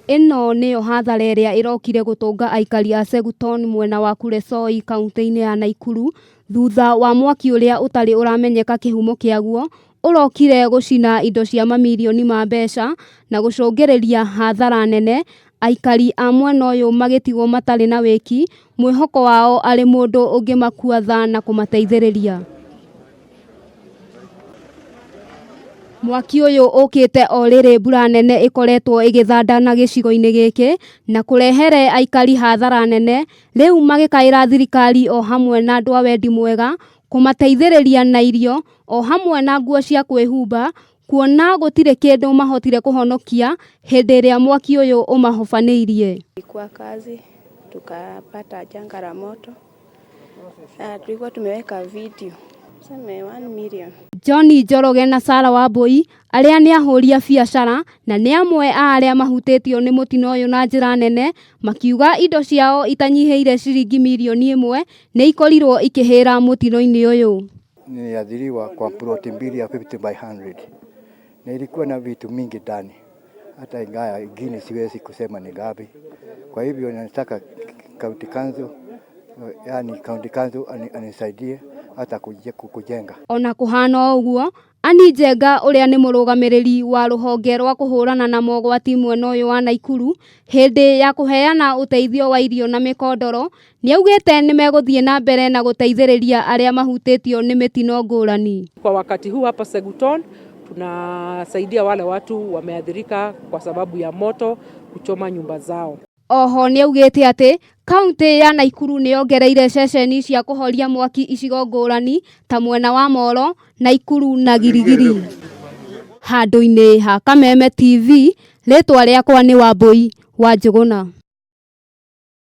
Ĩno nĩyo hathara ĩrĩa ĩrokire gũtũnga aikari a Seguton mwena wa Kuresoi kaunti-inĩ ya Nakuru thutha wa mwaki ũrĩa ũtarĩ ũramenyeka kĩhumo kĩaguo ũrokire gũcina indo cia mamirioni ma mbeca na gũcũngĩrĩria hathara nene. Aikari a mwena ũyũ magĩtigwo matarĩ na wĩki, mwĩhoko wao arĩ mũndũ ũngĩmakua tha na kũmateithĩrĩria. Mwaki ũyũ ũkĩte o rĩrĩ mbura nene ĩkoretwo ĩgĩthandana gĩcigo-inĩ gĩkĩ na kũrehere aikari hathara nene. Rĩu magĩkaĩra thirikari o hamwe na andũ a wendi mwega kũmateithĩrĩria na irio o hamwe na nguo cia kwĩhumba, kuona gũtirĩ kĩndũ mahotire kũhonokia hĩndĩ ĩrĩa mwaki ũyũ ũmahofanĩirie. Kwa kazi tukapata janga la moto. Tulikuwa tumeweka video. Sema 1 million. John Njoroge na Sarah Wambui arĩa nĩ ahũri a biacara na nĩ amwe a arĩa mahutĩtio nĩ mũtino ũyũ na njĩra nene, makiuga indo ciao itanyihĩire ciringi mirioni 1 nĩ ikorirwo ikĩhĩra mũtino-inĩ ũyũ. Niliathiriwa kwa ploti mbili ya 50 by 100. Na ilikuwa na vitu mingi ndani. Hata ingawa ingine siwezi kusema ni ngapi. Kwa hivyo nataka county council, yani county council anisaidie hata kujenga. Ona kũhana ũguo, Ani Njenga ũrĩa nĩ mũrũgamĩrĩri wa rũhonge rwa kũhũrana na mogwati mwena ũyũ wa Nakuru hĩndĩ ya kũheana ũteithio wa irio na mĩkondoro, nĩaugĩte nĩ megũthiĩ na mbere na gũteithĩrĩria arĩa mahutĩtio nĩ mĩtino ngũrani. Kwa wakati huu hapa Seguton tunasaidia wale watu wameathirika kwa sababu ya moto kuchoma nyumba zao. Oho nĩaugĩte atĩ kaunti ya Nakuru nĩongereire ceceni cia kũhoria mwaki icigo ngũrani ta mwena wa Molo, Nakuru na Girigiri. Handũ-inĩ ha Kameme TV, rĩtwa rĩakwa nĩ Wambui wa Njũgũna.